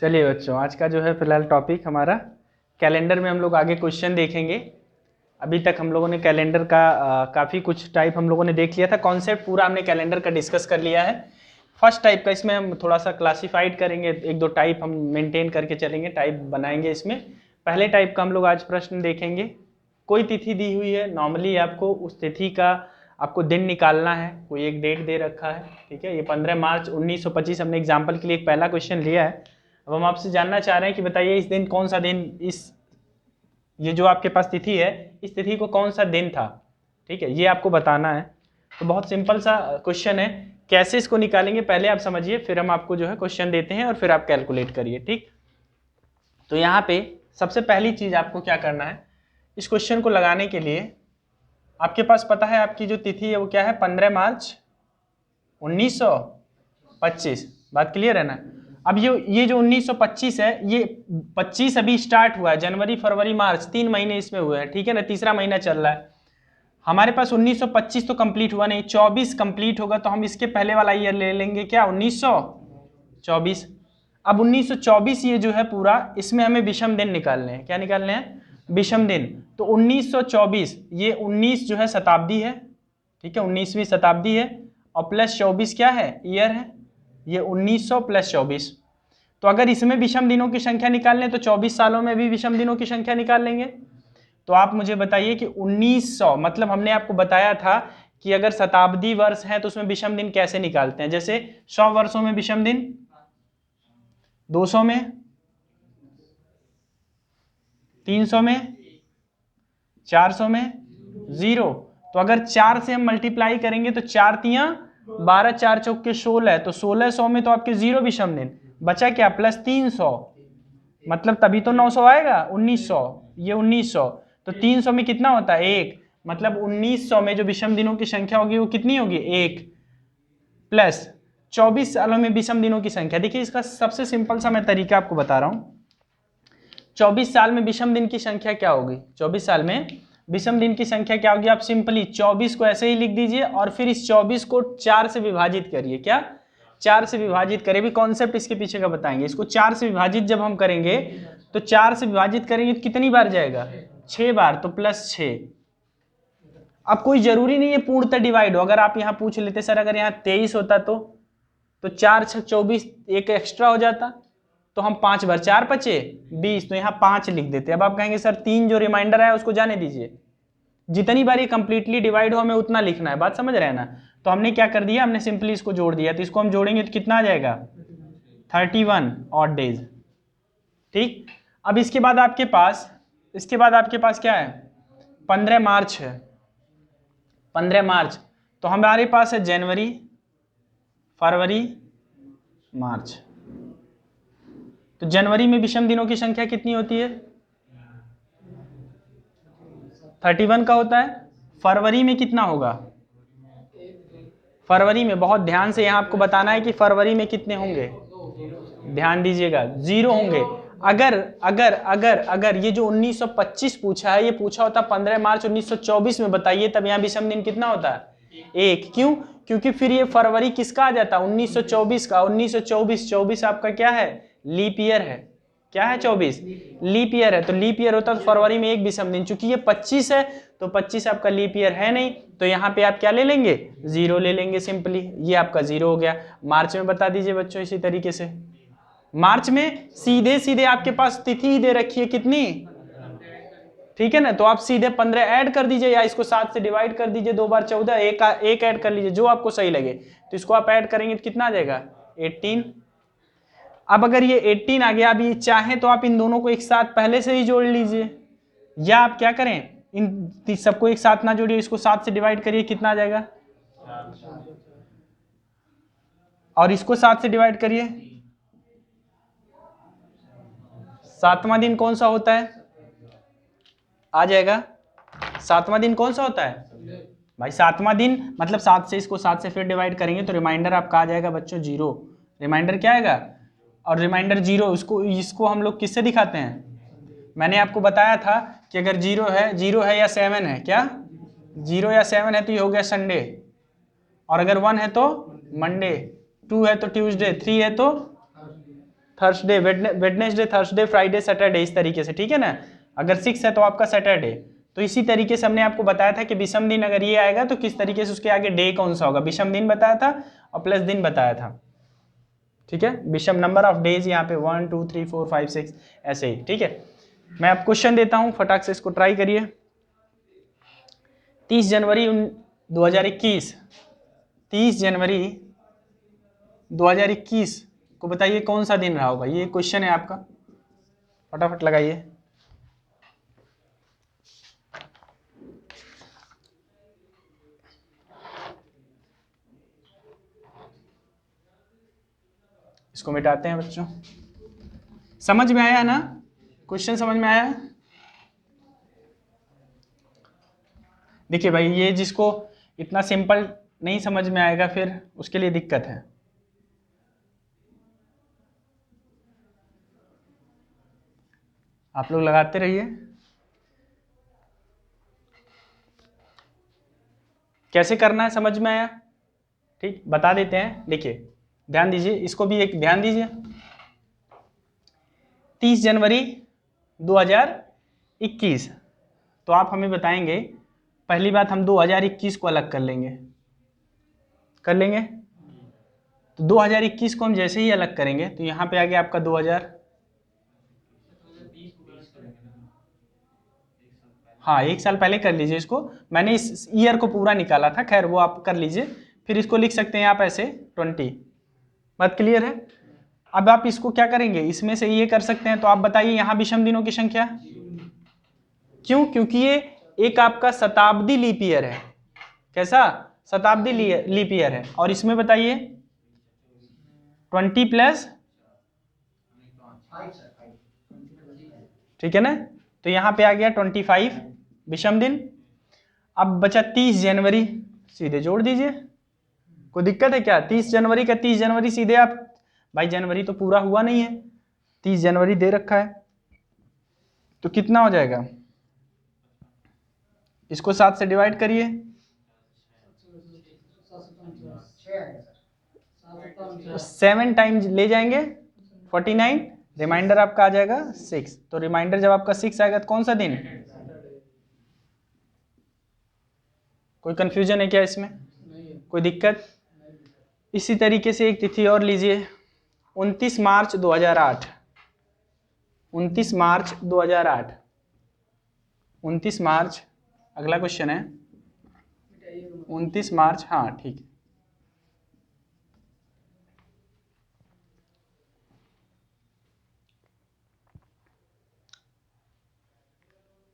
चलिए बच्चों, आज का जो है फिलहाल टॉपिक हमारा कैलेंडर में हम लोग आगे क्वेश्चन देखेंगे। अभी तक हम लोगों ने कैलेंडर का काफ़ी कुछ टाइप हम लोगों ने देख लिया था, कॉन्सेप्ट पूरा हमने कैलेंडर का डिस्कस कर लिया है। फर्स्ट टाइप का इसमें हम थोड़ा सा क्लासिफाइड करेंगे, एक दो टाइप हम मेंटेन करके चलेंगे, टाइप बनाएंगे इसमें। पहले टाइप का हम लोग आज प्रश्न देखेंगे। कोई तिथि दी हुई है, नॉर्मली आपको उस तिथि का आपको दिन निकालना है, कोई एक डेट दे रखा है, ठीक है। ये 15 मार्च 1925 हमने एग्जाम्पल के लिए एक पहला क्वेश्चन लिया है। अब हम आपसे जानना चाह रहे हैं कि बताइए इस दिन कौन सा दिन, ये जो आपके पास तिथि है, इस तिथि को कौन सा दिन था, ठीक है, ये आपको बताना है। तो बहुत सिंपल सा क्वेश्चन है, कैसे इसको निकालेंगे पहले आप समझिए, फिर हम आपको जो है क्वेश्चन देते हैं और फिर आप कैलकुलेट करिए, ठीक। तो यहाँ पे सबसे पहली चीज आपको क्या करना है, इस क्वेश्चन को लगाने के लिए आपके पास पता है आपकी जो तिथि है वो क्या है, 15 मार्च 1925। बात क्लियर है ना। अब ये जो 1925 है, ये 25 अभी स्टार्ट हुआ है, जनवरी फरवरी मार्च 3 महीने इसमें हुए हैं, ठीक है ना, तीसरा महीना चल रहा है। हमारे पास 1925 तो कंप्लीट हुआ नहीं, 24 कंप्लीट होगा, तो हम इसके पहले वाला ईयर ले लेंगे क्या, 1924। अब 1924 ये जो है पूरा, इसमें हमें विषम दिन निकालने हैं। क्या निकालने हैं, विषम दिन। तो 1924 ये 19 जो है शताब्दी है, ठीक है, 19वीं शताब्दी है, और प्लस 24 क्या है, ईयर है। ये 1900 प्लस 24। तो अगर इसमें विषम दिनों की संख्या निकालने तो 24 सालों में भी विषम दिनों की संख्या निकाल लेंगे। तो आप मुझे बताइए कि 1900, मतलब हमने आपको बताया था कि अगर शताब्दी वर्ष है तो उसमें विषम दिन कैसे निकालते हैं। जैसे 100 वर्षों में विषम दिन, 200 में, 300 में, 400 में, 0। तो अगर 4 से हम मल्टीप्लाई करेंगे तो 4 तियां 12, 4 चौके 16, तो 1600 में तो आपके 0 विषम दिन बचा क्या, प्लस 300, मतलब तभी तो 900 आएगा। 1900, ये 1900, तो 300 में कितना होता है, 1, मतलब 1900 में जो विषम दिनों की संख्या होगी वो कितनी होगी, 1, प्लस 24 सालों में विषम दिनों की संख्या। देखिए इसका सबसे सिंपल सा मैं तरीका आपको बता रहा हूं। 24 साल में विषम दिन की संख्या क्या होगी, 24 साल में विषम दिन की संख्या क्या होगी, आप सिंपली 24 को ऐसे ही लिख दीजिए और फिर इस 24 को 4 से विभाजित करिए। क्या, 4 से विभाजित करें, भी कॉन्सेप्ट इसके पीछे का बताएंगे। इसको 4 से विभाजित जब हम करेंगे तो 4 से विभाजित करेंगे तो कितनी बार जाएगा, 6 बार, तो प्लस 6। अब कोई जरूरी नहीं है पूर्णतः डिवाइड हो, अगर आप यहाँ पूछ लेते सर अगर यहाँ 23 होता तो 4 6 24, एक एक्स्ट्रा हो जाता, तो हम 5 बार, 4 पचे 20, तो यहाँ 5 लिख देते। अब आप कहेंगे सर 3 जो रिमाइंडर है उसको जाने दीजिए, जितनी बार ये कंप्लीटली डिवाइड हो हमें उतना लिखना है। बात समझ रहे हैं ना। तो हमने क्या कर दिया, हमने सिंपली इसको जोड़ दिया, तो इसको हम जोड़ेंगे तो कितना आ जाएगा, 31 ऑड डेज, ठीक। अब इसके बाद आपके पास क्या है, 15 मार्च है, 15 मार्च, तो हमारे पास है जनवरी फरवरी मार्च। तो जनवरी में विषम दिनों की संख्या कितनी होती है, 31 का होता है। फरवरी में कितना होगा, फरवरी में बहुत ध्यान से यहाँ आपको बताना है कि फरवरी में कितने होंगे, ध्यान दीजिएगा, 0 होंगे। अगर अगर अगर अगर ये जो 1925 पूछा है, ये पूछा होता 15 मार्च 1924 में, बताइए तब यहाँ विषम दिन कितना होता है, 1। क्यों, क्योंकि फिर ये फरवरी किसका आ जाता, 1924 का। 1924, 24 आपका क्या है, लीप ईयर है। क्या है, 24 लीप ईयर है, तो लीप ईयर होता तो फरवरी में एक विषम दिन, चूंकि ये 25 है तो 25 आपका लीप ईयर है नहीं, तो यहाँ पे आप क्या ले लेंगे, 0 ले लेंगे सिंपली, ये आपका 0 हो गया। मार्च में बता दीजिए बच्चों इसी तरीके से। मार्च में सीधे सीधे आपके पास तिथि ही दे रखी है कितनी, ठीक है ना, तो आप सीधे 15 ऐड कर दीजिए या इसको 7 से डिवाइड कर दीजिए, 2 बार 14, एक ऐड कर लीजिए, जो आपको सही लगे। तो इसको आप ऐड करेंगे तो कितना आ जाएगा, 18। अब अगर ये 18 आ गया, अब ये चाहे तो आप इन दोनों को एक साथ पहले से ही जोड़ लीजिए, या आप क्या करें, इन सबको एक साथ ना जोड़िए, इसको 7 से डिवाइड करिए, कितना आ जाएगा, और इसको 7 से डिवाइड करिए। 7वां दिन कौन सा होता है, आ जाएगा। 7वां दिन कौन सा होता है भाई, 7वां दिन मतलब 7 से, इसको 7 से फिर डिवाइड करेंगे तो रिमाइंडर आपका आ जाएगा बच्चों 0। रिमाइंडर क्या आएगा, और रिमाइंडर 0, इसको हम लोग किससे दिखाते हैं, मैंने आपको बताया था कि अगर 0 है या 7 है, क्या 0 या 7 है तो ये हो गया संडे, और अगर 1 है तो मंडे, 2 है तो ट्यूसडे, 3 है तो Thursday, Wednesday, Thursday, Friday, Saturday, इस तरीके से, ठीक है ना। अगर 6 है तो आपका सैटरडे। तो इसी तरीके से हमने आपको बताया था कि विषम दिन अगर ये आएगा तो किस तरीके से उसके आगे डे कौन सा होगा, विषम दिन बताया था और प्लस दिन बताया था, ठीक है। विषम नंबर ऑफ डेज यहाँ पे 1 2 3 4 5 6 ऐसे ही, ठीक है। मैं आप क्वेश्चन देता हूँ, फटाक से इसको ट्राई करिए। 30 जनवरी 2021, 30 जनवरी 2021 को बताइए कौन सा दिन रहा होगा। ये क्वेश्चन है आपका, फटाफट लगाइए। इसको मिटाते हैं बच्चों। समझ में आया ना क्वेश्चन, समझ में आया। देखिए भाई, ये जिसको इतना सिंपल नहीं समझ में आएगा फिर उसके लिए दिक्कत है। आप लोग लगाते रहिए। कैसे करना है समझ में आया, ठीक, बता देते हैं। देखिए ध्यान दीजिए, इसको भी एक ध्यान दीजिए। 30 जनवरी 2021, तो आप हमें बताएंगे, पहली बात हम 2021 को अलग कर लेंगे, कर लेंगे। तो 2021 को हम जैसे ही अलग करेंगे तो यहाँ पे आ गया आपका 2000, हाँ 1 साल पहले कर लीजिए इसको, मैंने इस ईयर को पूरा निकाला था, खैर वो आप कर लीजिए। फिर इसको लिख सकते हैं आप ऐसे 20, बात क्लियर है। अब आप इसको क्या करेंगे, इसमें से ये कर सकते हैं, तो आप बताइए यहाँ विषम दिनों की संख्या क्यों, क्योंकि ये एक आपका शताब्दी लीप ईयर है। कैसा, शताब्दी लीप ईयर है। और इसमें बताइए 20 प्लस, ठीक है ना, तो यहाँ पे आ गया 25 विषम दिन। अब बचा 30 जनवरी, सीधे जोड़ दीजिए, कोई दिक्कत है क्या। 30 जनवरी का 30 जनवरी सीधे आप, भाई जनवरी तो पूरा हुआ नहीं है, 30 जनवरी दे रखा है, तो कितना हो जाएगा, इसको 7 से डिवाइड करिए, 7 टाइम्स ले जाएंगे 49, रिमाइंडर आपका आ जाएगा 6। तो रिमाइंडर जब आपका 6 आएगा तो कौन सा दिन, कोई कंफ्यूजन है क्या इसमें, कोई दिक्कत। इसी तरीके से एक तिथि और लीजिए, 29 मार्च 2008, 29 मार्च 2008, 29 मार्च, अगला क्वेश्चन है 29 मार्च, हाँ ठीक है।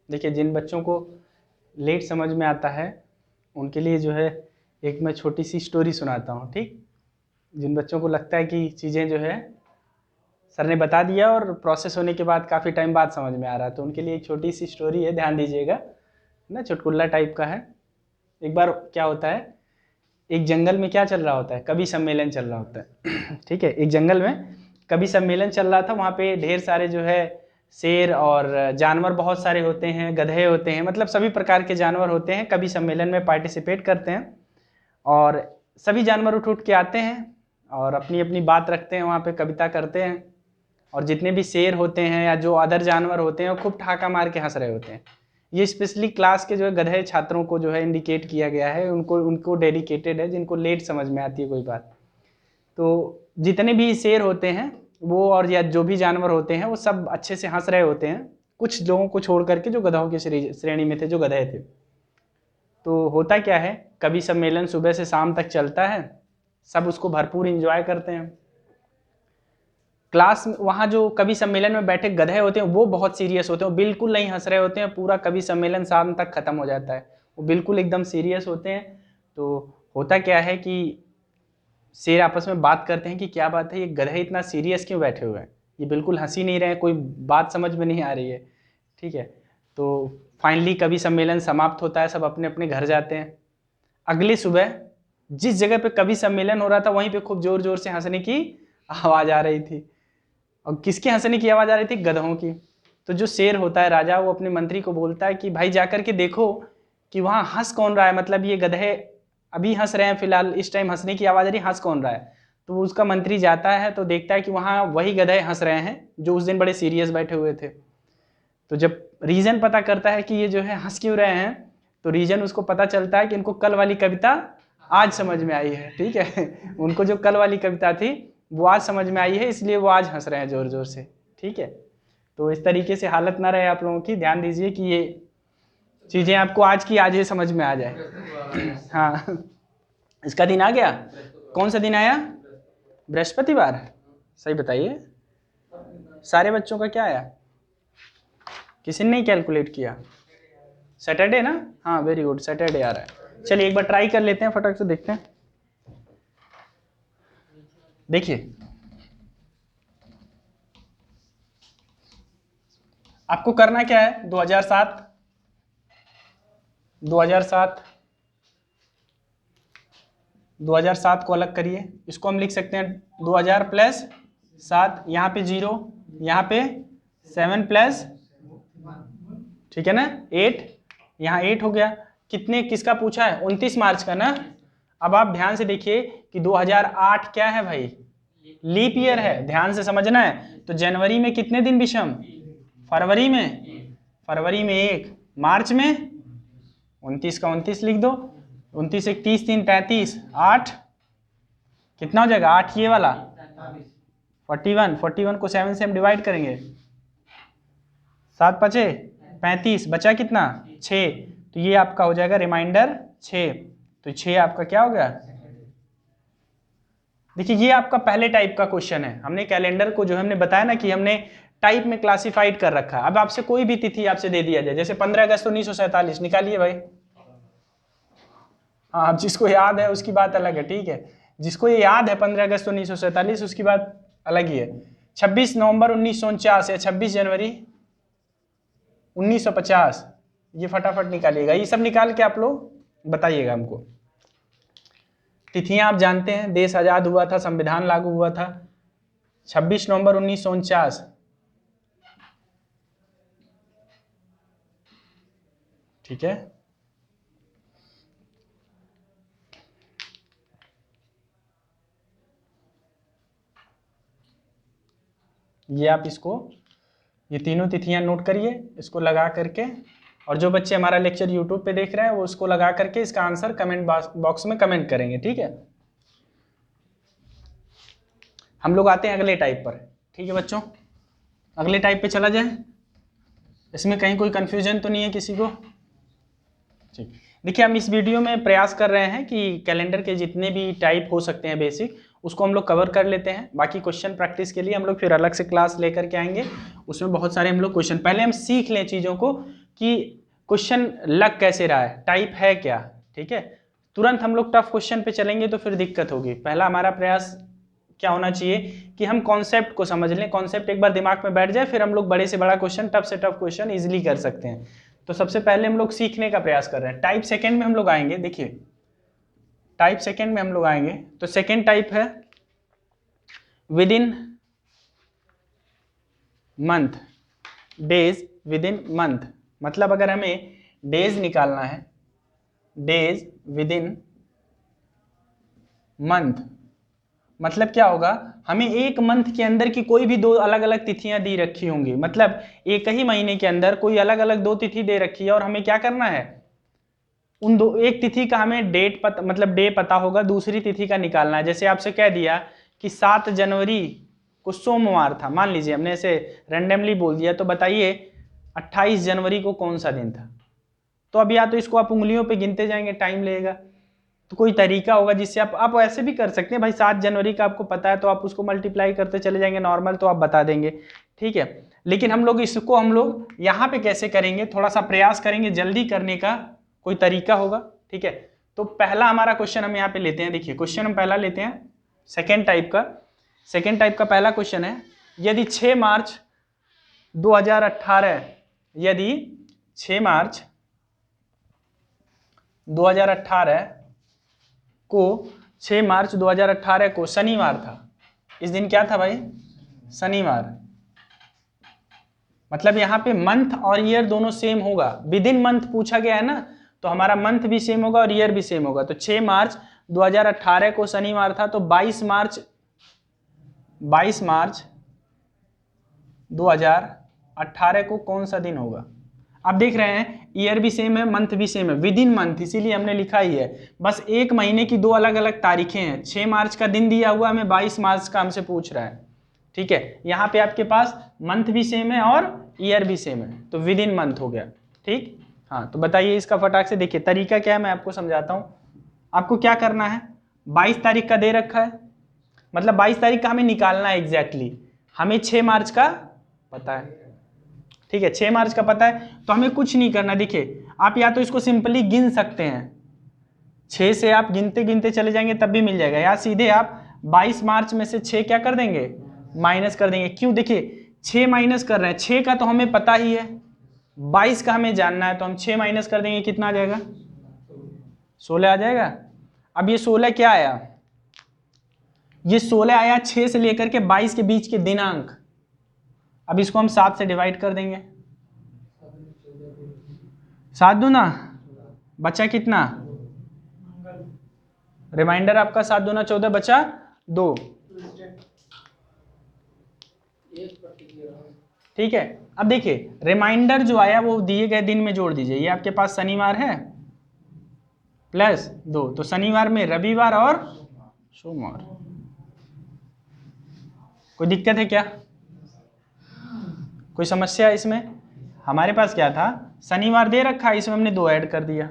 देखिए जिन बच्चों को लेट समझ में आता है उनके लिए जो है एक मैं छोटी सी स्टोरी सुनाता हूँ, ठीक। जिन बच्चों को लगता है कि चीज़ें जो है सर ने बता दिया और प्रोसेस होने के बाद काफ़ी टाइम बाद समझ में आ रहा है, तो उनके लिए एक छोटी सी स्टोरी है, ध्यान दीजिएगा ना, चुटकुल्ला टाइप का है। एक बार क्या होता है, एक जंगल में क्या चल रहा होता है, कवि सम्मेलन चल रहा होता है ठीक है। एक जंगल में कवि सम्मेलन चल रहा था, वहाँ पे ढेर सारे जो है शेर और जानवर बहुत सारे होते हैं, गधे होते हैं, मतलब सभी प्रकार के जानवर होते हैं, कवि सम्मेलन में पार्टिसिपेट करते हैं। और सभी जानवर उठ उठ के आते हैं और अपनी अपनी बात रखते हैं, वहाँ पे कविता करते हैं। और जितने भी शेर होते हैं या जो अदर जानवर होते हैं वो खूब ठहाका मार के हंस रहे होते हैं। ये स्पेशली क्लास के जो है गधे छात्रों को जो है इंडिकेट किया गया है, उनको डेडिकेटेड है, जिनको लेट समझ में आती है कोई बात। तो जितने भी शेर होते हैं वो, और या जो भी जानवर होते हैं वो सब अच्छे से हंस रहे होते हैं, कुछ लोगों को छोड़ करके जो गधों की श्रेणी में थे, जो गधे थे। तो होता क्या है, कवि सम्मेलन सुबह से शाम तक चलता है, सब उसको भरपूर इंजॉय करते हैं। क्लास में वहाँ जो कवि सम्मेलन में बैठे गधे होते हैं वो बहुत सीरियस होते हैं, वो बिल्कुल नहीं हंस रहे होते हैं, पूरा कवि सम्मेलन शाम तक खत्म हो जाता है, वो बिल्कुल एकदम सीरियस होते हैं। तो होता क्या है कि शेर आपस में बात करते हैं कि क्या बात है, ये गधे इतना सीरियस क्यों बैठे हुए हैं, ये बिल्कुल हंसी नहीं रहे हैं, कोई बात समझ में नहीं आ रही है, ठीक है। तो फाइनली कवि सम्मेलन समाप्त होता है, सब अपने अपने घर जाते हैं। अगली सुबह जिस जगह पे कवि सम्मेलन हो रहा था वहीं पे खूब जोर जोर से हंसने की आवाज़ आ रही थी। और किसकी हंसने की आवाज़ आ रही थी, गधों की। तो जो शेर होता है राजा, वो अपने मंत्री को बोलता है कि भाई जाकर के देखो कि वहाँ हंस कौन रहा है, मतलब ये गधे अभी हंस रहे हैं, फिलहाल इस टाइम हंसने की आवाज़ आ रही, हंस कौन रहा है। तो उसका मंत्री जाता है तो देखता है कि वहाँ वही गधे हंस रहे हैं जो उस दिन बड़े सीरियस बैठे हुए थे। तो जब रीजन पता करता है कि ये जो है हंस क्यों रहे हैं, तो रीजन उसको पता चलता है कि इनको कल वाली कविता आज समझ में आई है। ठीक है उनको जो कल वाली कविता थी वो आज समझ में आई है, इसलिए वो आज हंस रहे हैं जोर जोर से। ठीक है, तो इस तरीके से हालत ना रहे आप लोगों की, ध्यान दीजिए कि ये चीज़ें आपको आज की आज ही समझ में आ जाए। हाँ, इसका दिन आ गया। कौन सा दिन आया? बृहस्पतिवार। सही बताइए, सारे बच्चों का क्या आया? किसी ने नहीं कैलकुलेट किया? सैटरडे ना? हाँ वेरी गुड, सैटरडे आ रहा है। चलिए एक बार ट्राई कर लेते हैं, फटाक से देखते हैं। देखिए आपको करना क्या है, 2007 2007 को अलग करिए। इसको हम लिख सकते हैं 2000 प्लस 7, यहाँ पे 0, यहाँ पे 7 प्लस, ठीक है ना, 8, यहाँ 8 हो गया। कितने, किसका पूछा है? 29 मार्च का ना। अब आप ध्यान से देखिए कि 2008 क्या है भाई? लीप ईयर है, ध्यान से समझना है। तो जनवरी में कितने दिन विषम? फरवरी में 1, मार्च में 29 का 29 लिख दो। 29 1 30 3 35, 8 कितना हो जाएगा? 8 ये वाला 41 को 7 से हम डिवाइड करेंगे, 7 5 35, बचा कितना? 6। तो ये आपका हो जाएगा रिमाइंडर 6। तो 6 आपका क्या हो गया? देखिए ये आपका पहले टाइप का क्वेश्चन है। हमने कैलेंडर को जो हमने बताया ना कि हमने टाइप में क्लासिफाइड कर रखा है। अब आपसे कोई भी तिथि आपसे दे दिया जाए, जैसे 15 अगस्त 1947, निकालिए भाई। हाँ, अब जिसको याद है उसकी बात अलग है, ठीक है। जिसको ये याद है 15 अगस्त 1947 उसकी बात अलग ही है। 26 नवंबर 1949 या 26 जनवरी 1950, ये फटाफट निकालिएगा। ये सब निकाल के आप लोग बताइएगा हमको। तिथियां आप जानते हैं, देश आजाद हुआ था, संविधान लागू हुआ था 26 नवंबर 1949। ठीक है, ये आप इसको, ये तीनों तिथियां नोट करिए, इसको लगा करके। और जो बच्चे हमारा लेक्चर यूट्यूब पे देख रहे हैं वो इसको लगा करके इसका आंसर कमेंट बॉक्स में कमेंट करेंगे। ठीक है, हम लोग आते हैं अगले टाइप पर। ठीक है बच्चों, अगले टाइप पे चला जाए। इसमें कहीं कोई कंफ्यूजन तो नहीं है किसी को? ठीक, देखिए हम इस वीडियो में प्रयास कर रहे हैं कि कैलेंडर के जितने भी टाइप हो सकते हैं बेसिक, उसको हम लोग कवर कर लेते हैं। बाकी क्वेश्चन प्रैक्टिस के लिए हम लोग फिर अलग से क्लास लेकर के आएंगे। उसमें बहुत सारे हम लोग क्वेश्चन, पहले हम सीख लें चीज़ों को कि क्वेश्चन लग कैसे रहा है, टाइप है क्या। ठीक है, तुरंत हम लोग टफ क्वेश्चन पे चलेंगे तो फिर दिक्कत होगी। पहला हमारा प्रयास क्या होना चाहिए कि हम कॉन्सेप्ट को समझ लें, कॉन्सेप्ट एक बार दिमाग में बैठ जाए, फिर हम लोग बड़े से बड़ा क्वेश्चन, टफ से टफ क्वेश्चन इजीली कर सकते हैं। तो सबसे पहले हम लोग सीखने का प्रयास कर रहे हैं। टाइप सेकंड में हम लोग आएंगे। देखिए टाइप सेकंड में हम लोग आएंगे, तो सेकंड टाइप है with in month, days with in month. मतलब अगर हमें डेज निकालना है, डेज विद इन मंथ, मतलब क्या होगा, हमें एक मंथ के अंदर की कोई भी 2 अलग अलग तिथियां दी रखी होंगी। मतलब एक ही महीने के अंदर कोई अलग अलग 2 तिथि दे रखी है और हमें क्या करना है, उन दो, एक तिथि का हमें डेट पता, मतलब डे पता होगा, दूसरी तिथि का निकालना है। जैसे आपसे कह दिया कि 7 जनवरी को सोमवार था, मान लीजिए हमने ऐसे रैंडमली बोल दिया, तो बताइए 28 जनवरी को कौन सा दिन था। तो अब या तो इसको आप उंगलियों पे गिनते जाएंगे, टाइम लगेगा, तो कोई तरीका होगा जिससे आप ऐसे भी कर सकते हैं भाई। 7 जनवरी का आपको पता है तो आप उसको मल्टीप्लाई करते चले जाएंगे नॉर्मल, तो आप बता देंगे। ठीक है, लेकिन हम लोग इसको हम लोग यहाँ पे कैसे करेंगे, थोड़ा सा प्रयास करेंगे जल्दी करने का, कोई तरीका होगा। ठीक है, तो पहला हमारा क्वेश्चन हम यहाँ पे लेते हैं। देखिए क्वेश्चन हम पहला लेते हैं सेकेंड टाइप का। सेकेंड टाइप का पहला क्वेश्चन है, यदि 6 मार्च 2018, यदि 6 मार्च 2018 को 6 मार्च 2018 को शनिवार था। इस दिन क्या था भाई? शनिवार। मतलब यहाँ पे मंथ और ईयर दोनों सेम होगा। विद इन मंथ पूछा गया है ना, तो हमारा मंथ भी सेम होगा और ईयर भी सेम होगा। तो 6 मार्च 2018 को शनिवार था, तो 22 मार्च 22 मार्च 2018 को कौन सा दिन होगा? आप देख रहे हैं ईयर भी सेम है, मंथ भी सेम है, विद इन मंथ, इसीलिए हमने लिखा ही है। बस एक महीने की दो अलग अलग तारीखें हैं। 6 मार्च का दिन दिया हुआ हमें, 22 मार्च का हमसे पूछ रहा है। ठीक है, यहाँ पे आपके पास मंथ भी सेम है और ईयर भी सेम है, तो विद इन मंथ हो गया। ठीक, हाँ, तो बताइए इसका फटाक से। देखिए तरीका क्या है, मैं आपको समझाता हूँ। आपको क्या करना है, 22 तारीख का दे रखा है, मतलब 22 तारीख का हमें निकालना है एग्जैक्टली। हमें 6 मार्च का पता है, ठीक है, 6 मार्च का पता है, तो हमें कुछ नहीं करना। देखिए आप या तो इसको सिंपली गिन सकते हैं, 6 से आप गिनते गिनते चले जाएंगे तब भी मिल जाएगा, या सीधे आप 22 मार्च में से 6 क्या कर देंगे, माइनस कर देंगे। क्यों, देखिए 6 माइनस कर रहे हैं, 6 का तो हमें पता ही है, 22 का हमें जानना है, तो हम 6 माइनस कर देंगे, कितना आ जाएगा, 16 आ जाएगा। अब ये 16 क्या आया, ये 16 आया 6 से लेकर के 22 के बीच के दिनांक। अब इसको हम 7 से डिवाइड कर देंगे, 7 दूना बचा कितना, रिमाइंडर आपका 7 दूना 14 बचा 2। ठीक है, अब देखिए रिमाइंडर जो आया वो दिए गए दिन में जोड़ दीजिए। ये आपके पास शनिवार है प्लस 2, तो शनिवार में रविवार और सोमवार। कोई दिक्कत है क्या, कोई समस्या इसमें? हमारे पास क्या था, शनिवार दे रखा है, इसमें हमने 2 ऐड कर दिया।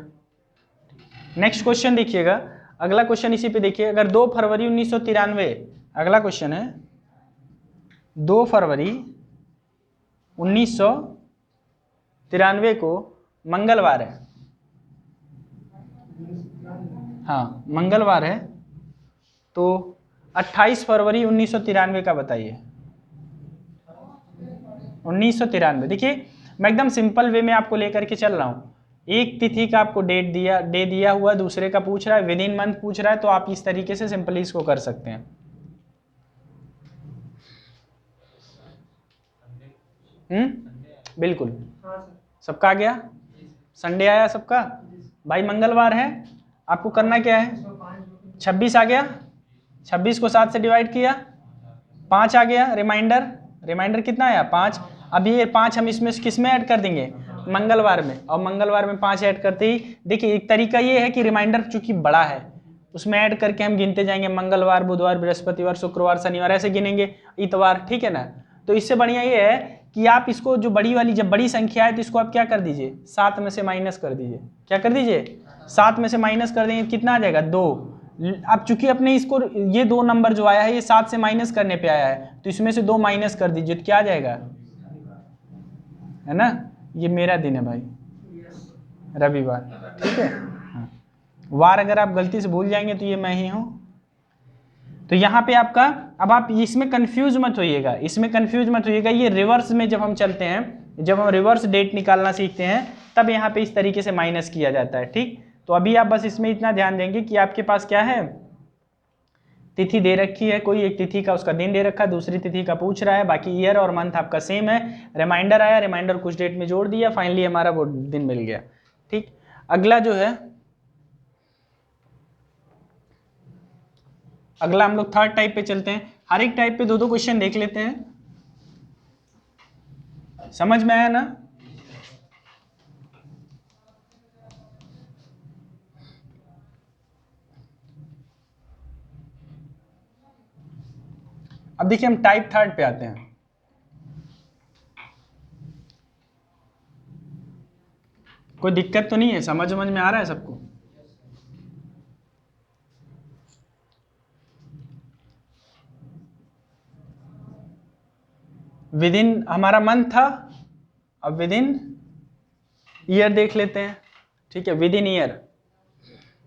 नेक्स्ट क्वेश्चन देखिएगा, अगला क्वेश्चन इसी पे देखिए। अगर 2 फरवरी 1993, अगला क्वेश्चन है 2 फरवरी 1993 को मंगलवार है, हाँ मंगलवार है, तो 28 फरवरी 1993 का बताइए। 1993, देखिए मैं एकदम सिंपल वे में आपको लेकर के चल रहा हूँ। एक तिथि का आपको डेट दिया हुआ, दूसरे का पूछ रहा है, विद इन मंथ पूछ रहा है, तो आप इस तरीके से सिंपली इसको कर सकते हैं। बिल्कुल, सबका आ गया, संडे आया सबका भाई, मंगलवार है। आपको करना क्या है, 26 आ गया, 26 को 7 से डिवाइड किया, 5 आ गया, रिमाइंडर कितना आया, 5। अब ये 5 हम इसमें किस में ऐड कर देंगे, मंगलवार में, और मंगलवार में 5 ऐड करते ही, देखिए एक तरीका ये है कि रिमाइंडर चूंकि बड़ा है उसमें ऐड करके हम गिनते जाएंगे, मंगलवार, बुधवार, बृहस्पतिवार, शुक्रवार, शनिवार, ऐसे गिनेंगे, इतवार, ठीक है ना। तो इससे बढ़िया ये है कि आप इसको जो बड़ी वाली, जब बड़ी संख्या है तो इसको आप क्या कर दीजिए, 7 में से माइनस कर दीजिए। क्या कर दीजिए, 7 में से माइनस कर देंगे, कितना आ जाएगा, 2। अब चूंकि अपने इसको, ये 2 नंबर जो आया है ये 7 से माइनस करने पे आया है, तो इसमें से 2 माइनस कर दीजिए, तो क्या आ जाएगा, है ना, ये मेरा दिन है भाई, रविवार, ठीक है। हाँ, वार अगर आप गलती से भूल जाएंगे तो ये मैं ही हूं। तो यहाँ पे आपका, अब आप इसमें कंफ्यूज मत होइएगा, इसमें कंफ्यूज मत होइएगा, ये रिवर्स में जब हम चलते हैं, जब हम रिवर्स डेट निकालना सीखते हैं तब यहाँ पे इस तरीके से माइनस किया जाता है। ठीक, तो अभी आप बस इसमें इतना ध्यान देंगे कि आपके पास क्या है, तिथि दे रखी है, कोई एक तिथि का उसका दिन दे रखा है, दूसरी तिथि का पूछ रहा है, बाकी ईयर और मंथ आपका सेम है, रिमाइंडर आया, रिमाइंडर कुछ डेट में जोड़ दिया, फाइनली हमारा वो दिन मिल गया। ठीक, अगला जो है, अगला हम लोग थर्ड टाइप पे चलते हैं। हर एक टाइप पे 2-2 क्वेश्चन देख लेते हैं, समझ में आया ना। अब देखिए हम टाइप थर्ड पे आते हैं। कोई दिक्कत तो नहीं है, समझ में आ रहा है सबको? विद इन हमारा मंथ था, अब विद इन ईयर देख लेते हैं। ठीक है, with in year,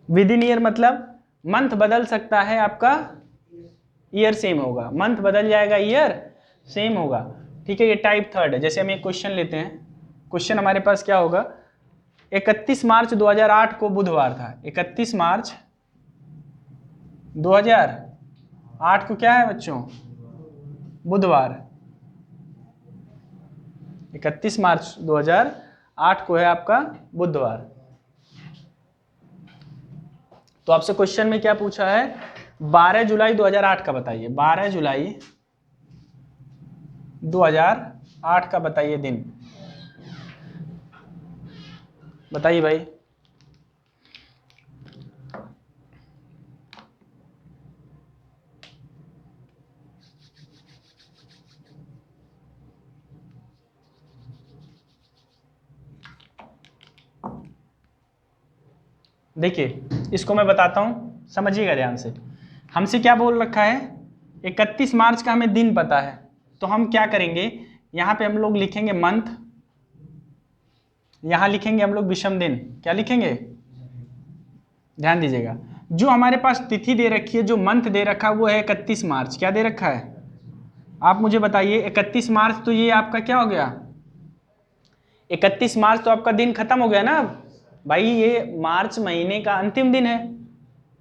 with in year मतलब मंथ बदल सकता है आपका, ईयर सेम होगा, मंथ बदल जाएगा, ईयर सेम होगा। ठीक है, ये टाइप थर्ड है। जैसे हम एक क्वेश्चन लेते हैं, क्वेश्चन हमारे पास क्या होगा, 31 मार्च 2008 को बुधवार था। 31 मार्च 2008 को क्या है बच्चों, बुधवार। 31 मार्च 2008 को है आपका बुधवार। तो आपसे क्वेश्चन में क्या पूछा है, 12 जुलाई 2008 का बताइए। 12 जुलाई 2008 का बताइए दिन, बताइए भाई। देखिए इसको मैं बताता हूँ, समझिएगा ध्यान से। हमसे क्या बोल रखा है, 31 मार्च का हमें दिन पता है, तो हम क्या करेंगे, यहाँ पे हम लोग लिखेंगे मंथ, यहाँ लिखेंगे हम लोग विषम दिन। क्या लिखेंगे, ध्यान दीजिएगा। जो हमारे पास तिथि दे रखी है, जो मंथ दे रखा है वो है 31 मार्च। क्या दे रखा है, आप मुझे बताइए। 31 मार्च तो ये आपका क्या हो गया, 31 मार्च तो आपका दिन खत्म हो गया ना भाई, ये मार्च महीने का अंतिम दिन है।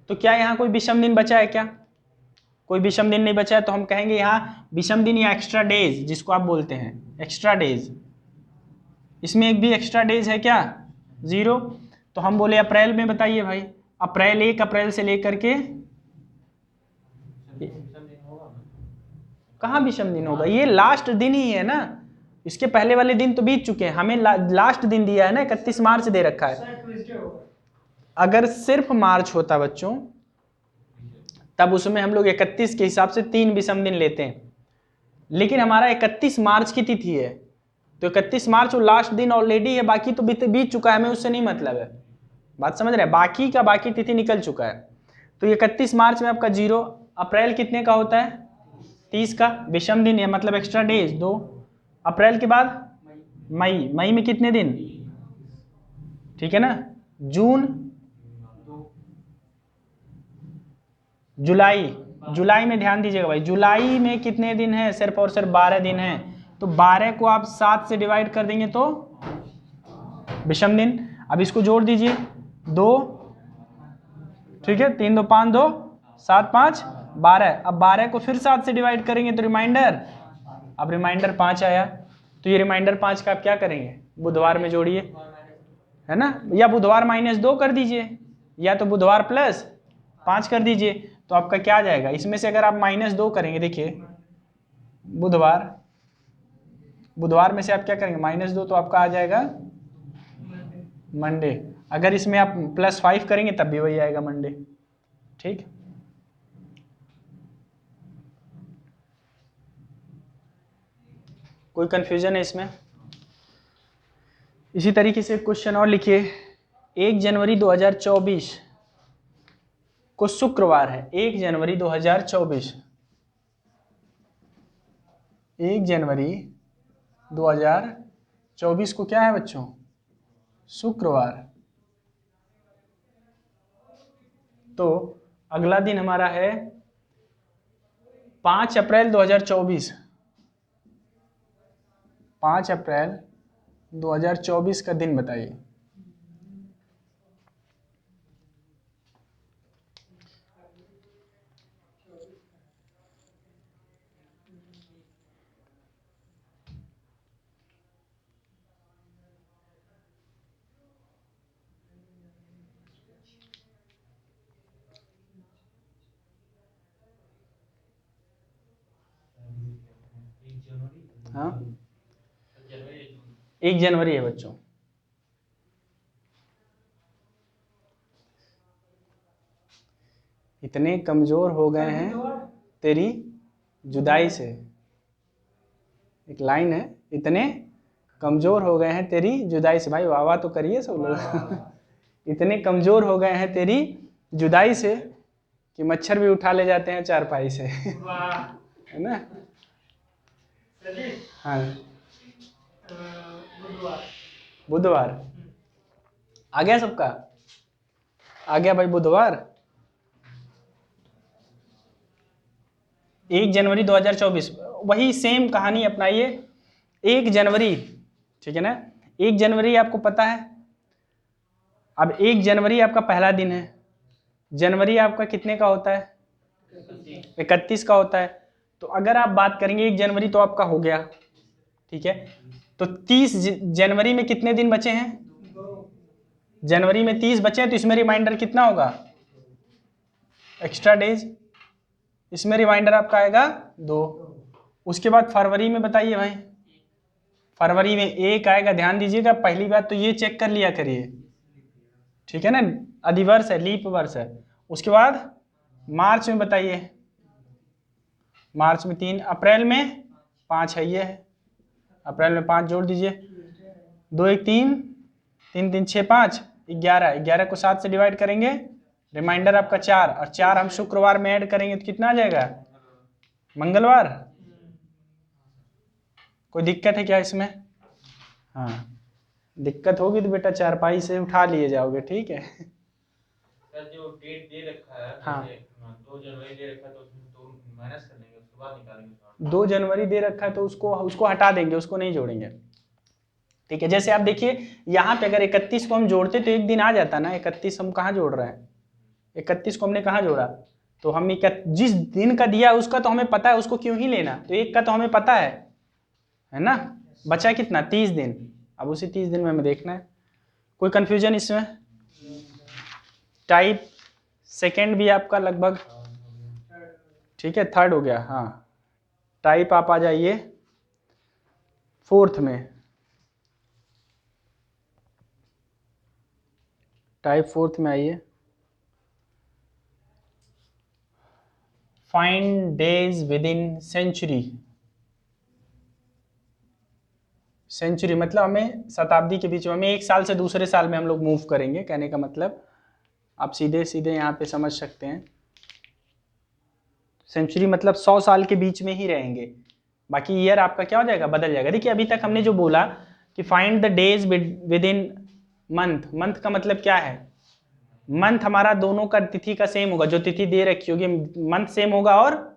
तो क्या यहाँ कोई विषम दिन बचा है क्या, कोई विषम दिन नहीं बचा है। तो हम कहेंगे यहाँ विषम दिन या एक्स्ट्रा डेज जिसको आप बोलते हैं, एक्स्ट्रा डेज, इसमें एक भी एक्स्ट्रा डेज है क्या, 0। तो हम बोले अप्रैल में बताइए भाई, अप्रैल 1 अप्रैल से लेकर के कहाँ विषम दिन होगा, ये लास्ट दिन ही है ना, इसके पहले वाले दिन तो बीत चुके हैं, हमें लास्ट दिन दिया है ना, 31 मार्च दे रखा है। अगर सिर्फ मार्च होता बच्चों तब उसमें हम लोग 31 के हिसाब से 3 विषम दिन लेते हैं, लेकिन हमारा 31 मार्च की तिथि है, तो 31 मार्च वो लास्ट दिन ऑलरेडी है, बाकी तो बीत चुका है, हमें उससे नहीं मतलब है। बात समझ रहे हैं, बाकी का बाकी तिथि निकल चुका है। तो ये 31 मार्च में आपका 0, अप्रैल कितने का होता है, 30 का विषम दिन है, मतलब एक्स्ट्रा डेज 2। अप्रैल के बाद मई, मई में कितने दिन, ठीक है ना, जून, जुलाई, जुलाई में ध्यान दीजिएगा भाई, जुलाई में कितने दिन है, सिर्फ और सिर्फ 12 दिन है। तो 12 को आप 7 से डिवाइड कर देंगे तो विषम दिन। अब इसको जोड़ दीजिए, 2, ठीक है, 3 2 5 2 7 5 12। अब 12 को फिर 7 से डिवाइड करेंगे तो रिमाइंडर, अब रिमाइंडर 5 आया। तो ये रिमाइंडर 5 का आप क्या करेंगे, बुधवार में जोड़िए, है ना, या बुधवार -2 कर दीजिए, या तो बुधवार +5 कर दीजिए। तो आपका क्या आ जाएगा, इसमें से अगर आप -2 करेंगे, देखिए बुधवार में से आप क्या करेंगे, -2, तो आपका आ जाएगा मंडे। अगर इसमें आप +5 करेंगे तब भी वही आएगा मंडे, ठीक। कोई कंफ्यूजन है इसमें। इसी तरीके से क्वेश्चन और लिखिए, 1 जनवरी 2024 को शुक्रवार है, 1 जनवरी 2024, 1 जनवरी 2024 को क्या है बच्चों, शुक्रवार। तो अगला दिन हमारा है 5 अप्रैल 2024, 5 अप्रैल 2024 का दिन बताइए। हाँ 1 जनवरी है बच्चों। इतने कमजोर हो गए हैं तेरी जुदाई से, एक लाइन है, इतने कमजोर हो गए हैं तेरी जुदाई से। भाई वाह वाह तो करिए सब लोग। इतने कमजोर हो गए हैं तेरी जुदाई से कि मच्छर भी उठा ले जाते हैं चारपाई से, है ना। हाँ बुधवार आ गया सबका, आ गया भाई बुधवार, 1 जनवरी 2024, वही सेम कहानी अपनाइए। 1 जनवरी, ठीक है ना, 1 जनवरी आपको पता है। अब 1 जनवरी आपका पहला दिन है, जनवरी आपका कितने का होता है, 31 का होता है। तो अगर आप बात करेंगे 1 जनवरी तो आपका हो गया, ठीक है। तो 30 जनवरी में कितने दिन बचे हैं, जनवरी में 30 बचे हैं, तो इसमें रिमाइंडर कितना होगा, एक्स्ट्रा डेज, इसमें रिमाइंडर आपका आएगा 2। उसके बाद फरवरी में बताइए भाई, फरवरी में 1 आएगा, ध्यान दीजिएगा पहली बात तो ये चेक कर लिया करिए, ठीक है ना, अधिवर्ष है, लीप वर्ष है। उसके बाद मार्च में बताइए, मार्च में 3, अप्रैल में 5 है, ये है, अप्रैल में 5 जोड़ दीजिए, 2 1 3, 3 3 6 5, 11, 11 को 7 से डिवाइड करेंगे, रिमाइंडर आपका 4, और 4 हम शुक्रवार में ऐड करेंगे तो कितना आ जाएगा, मंगलवार। कोई दिक्कत है क्या इसमें? हाँ, दिक्कत होगी तो बेटा चारपाई से उठा लिए जाओगे, ठीक है। सर जो डेट दे रखा है, हाँ, 2 जनवरी दे रखा है तो उसमें तो माइनस कर लेंगे, उसके बाद निकालेंगे। 2 जनवरी दे रखा है तो उसको हटा देंगे, उसको नहीं जोड़ेंगे, ठीक है। जैसे आप देखिए यहाँ पे अगर 31 को हम जोड़ते तो एक दिन आ जाता ना, 31 हम कहाँ जोड़ रहे हैं, 31 को हमने कहाँ जोड़ा, तो हम जिस दिन का दिया उसका तो हमें पता है, उसको क्यों ही लेना, तो 1 का तो हमें पता है ना, बचा कितना, 30 दिन, अब उसी 30 दिन में हमें देखना है। कोई कंफ्यूजन इसमें? टाइप सेकेंड भी आपका लगभग ठीक है, थर्ड हो गया, हाँ। टाइप आप आ जाइए 4th में, टाइप 4th में आइए, find days within century. Century मतलब हमें शताब्दी के बीच में, हमें एक साल से दूसरे साल में हम लोग मूव करेंगे, कहने का मतलब आप सीधे सीधे यहाँ पे समझ सकते हैं। सेंचुरी मतलब 100 साल के बीच में ही रहेंगे, बाकी ईयर आपका क्या हो जाएगा, बदल जाएगा। देखिए अभी तक हमने जो बोला कि find the days with in month, month का मतलब क्या है, मंथ हमारा दोनों का तिथि का सेम होगा, जो तिथि दे रखी होगी मंथ सेम होगा और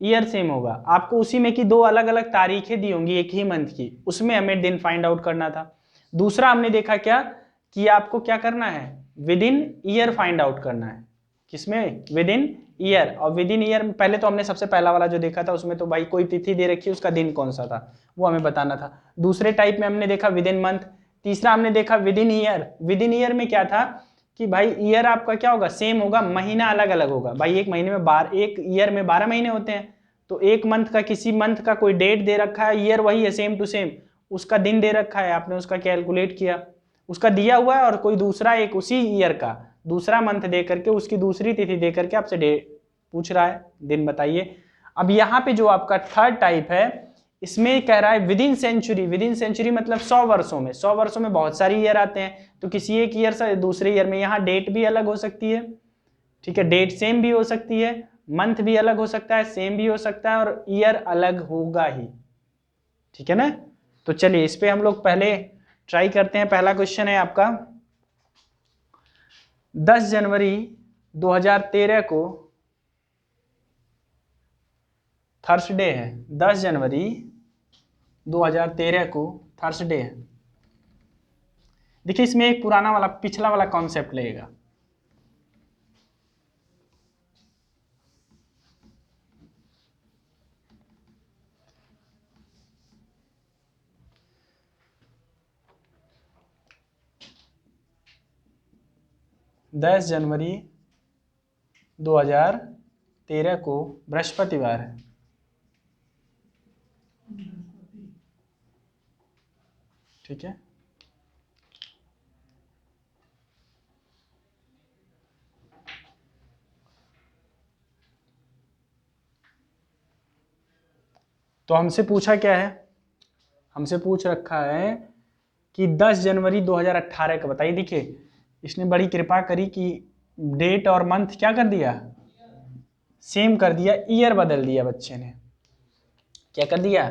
ईयर सेम होगा। आपको उसी में की 2 अलग अलग तारीखें दी होंगी एक ही मंथ की, उसमें हमें दिन फाइंड आउट करना था। दूसरा हमने देखा क्या कि आपको क्या करना है, with in year find out करना है, किसमें, विद इन ईयर। और विद इन ईयर में पहले तो हमने सबसे पहला वाला जो देखा था उसमें तो भाई कोई तिथि दे रखी है, उसका दिन कौन सा था वो हमें बताना था। दूसरे टाइप में हमने देखा विद इन मंथ। तीसरा हमने देखा with in year. With in year में क्या था कि भाई ईयर आपका क्या होगा, सेम होगा, महीना अलग अलग होगा। भाई एक महीने में एक ईयर में 12 महीने होते हैं, तो एक मंथ का किसी मंथ का कोई डेट दे रखा है, ईयर वही है सेम टू सेम, उसका दिन दे रखा है, आपने उसका कैलकुलेट किया, उसका दिया हुआ है, और कोई दूसरा एक उसी ईयर का दूसरा मंथ दे करके उसकी दूसरी तिथि दे करके आपसे डेट पूछ रहा है, दिन बताइए। अब यहाँ पे जो आपका थर्ड टाइप है इसमें कह रहा है within century. Within century मतलब 100 वर्षों में, 100 वर्षों में बहुत सारी ईयर आते हैं, तो किसी एक ईयर से दूसरे ईयर में यहाँ डेट भी अलग हो सकती है, ठीक है, डेट सेम भी हो सकती है, मंथ भी अलग हो सकता है, सेम भी हो सकता है, और ईयर अलग होगा ही, ठीक है ना। तो चलिए इस पे हम लोग पहले ट्राई करते हैं। पहला क्वेश्चन है आपका 10 जनवरी 2013 को थर्सडे है, 10 जनवरी 2013 को थर्सडे है। देखिए इसमें एक पुराना वाला पिछला वाला कॉन्सेप्ट लगेगा, दस जनवरी 2013 को बृहस्पतिवार है, ठीक है। तो हमसे पूछा क्या है, हमसे पूछ रखा है कि 10 जनवरी 2018 का बताइए। देखिए इसने बड़ी कृपा करी कि डेट और मंथ क्या कर दिया, सेम कर दिया, ईयर बदल दिया, बच्चे ने क्या कर दिया,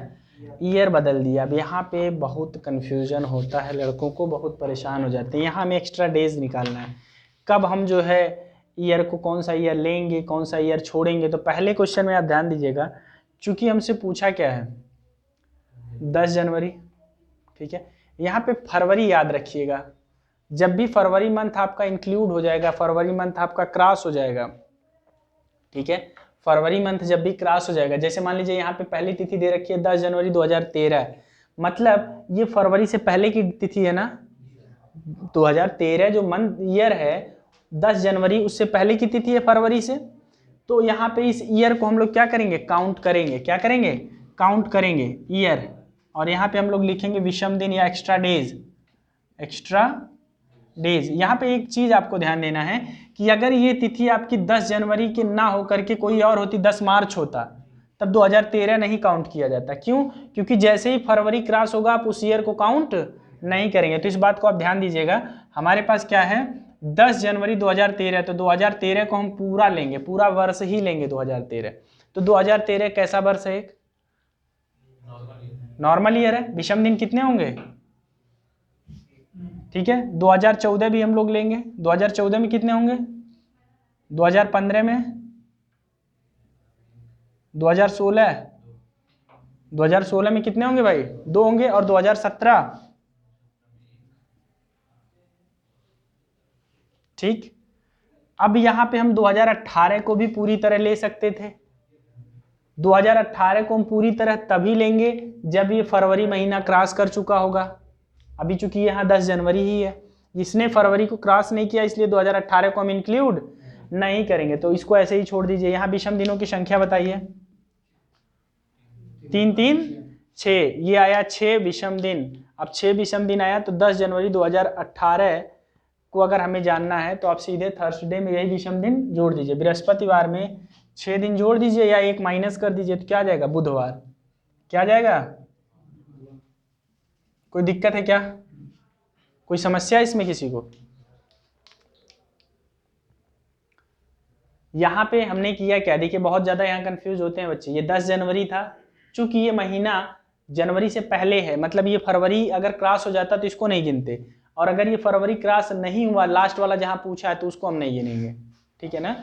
ईयर बदल दिया। अब यहाँ पे बहुत कन्फ्यूजन होता है, लड़कों को बहुत परेशान हो जाते हैं। यहाँ हमें एक्स्ट्रा डेज निकालना है, कब हम जो है ईयर को, कौन सा ईयर लेंगे कौन सा ईयर छोड़ेंगे। तो पहले क्वेश्चन में आप ध्यान दीजिएगा, चूंकि हमसे पूछा क्या है 10 जनवरी, ठीक है। यहाँ पे फरवरी याद रखिएगा, जब भी फरवरी मंथ आपका इंक्लूड हो जाएगा, फरवरी मंथ आपका क्रॉस हो जाएगा, ठीक है, फरवरी मंथ जब भी क्रॉस हो जाएगा, जैसे मान लीजिए यहाँ पे पहली तिथि दे रखी है 10 जनवरी 2013, मतलब ये फरवरी से पहले की तिथि है ना, 2013 जो मंथ ईयर है 10 जनवरी उससे पहले की तिथि है फरवरी से। तो यहाँ पे इस ईयर को हम लोग क्या करेंगे, काउंट करेंगे, क्या करेंगे, काउंट करेंगे ईयर, और यहाँ पे हम लोग लिखेंगे विषम दिन या एक्स्ट्रा डेज, एक्स्ट्रा डेज। यहाँ पे एक चीज आपको ध्यान देना है कि अगर ये तिथि आपकी 10 जनवरी की ना हो करके कोई और होती, 10 मार्च होता, तब 2013 नहीं काउंट किया जाता। क्यों? क्योंकि जैसे ही फरवरी क्रॉस होगा आप उस ईयर को काउंट नहीं करेंगे। तो इस बात को आप ध्यान दीजिएगा। हमारे पास क्या है, 10 जनवरी 2013, तो 2013 को हम पूरा लेंगे, पूरा वर्ष ही लेंगे 2013। तो 2013 कैसा वर्ष है? एक नॉर्मल ईयर है। विषम दिन कितने होंगे? ठीक है। 2014 भी हम लोग लेंगे। 2014 में कितने होंगे? 2015 में, 2016 में कितने होंगे भाई? 2 होंगे। और 2017, ठीक। अब यहां पे हम 2018 को भी पूरी तरह ले सकते थे। 2018 को हम पूरी तरह तभी लेंगे जब ये फरवरी महीना क्रॉस कर चुका होगा। अभी चूंकि यहाँ 10 जनवरी ही है, इसने फरवरी को क्रॉस नहीं किया, इसलिए 2018 को हम इंक्लूड नहीं करेंगे। तो इसको ऐसे ही छोड़ दीजिए। यहाँ विषम दिनों की संख्या बताइए। 3 3 6, ये आया 6 विषम दिन। अब 6 विषम दिन आया तो 10 जनवरी 2018 को अगर हमें जानना है तो आप सीधे थर्सडे में यही विषम दिन जोड़ दीजिए। बृहस्पतिवार में 6 दिन जोड़ दीजिए या 1 माइनस कर दीजिए, तो क्या आ जाएगा? बुधवार। क्या आ जाएगा? कोई दिक्कत है क्या? कोई समस्या है इसमें किसी को? यहाँ पे हमने किया क्या, देखिए बहुत ज्यादा यहाँ कंफ्यूज होते हैं बच्चे। ये 10 जनवरी था, चूंकि ये महीना जनवरी से पहले है, मतलब ये फरवरी अगर क्रॉस हो जाता तो इसको नहीं गिनते, और अगर ये फरवरी क्रॉस नहीं हुआ, लास्ट वाला जहां पूछा है, तो उसको हम नहीं गिनेंगे। ठीक है ना?